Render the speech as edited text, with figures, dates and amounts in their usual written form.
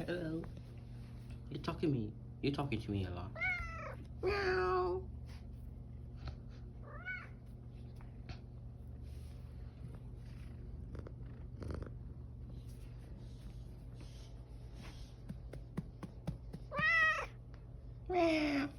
Hello. You're talking me. You're talking to me a lot. Meow. Meow.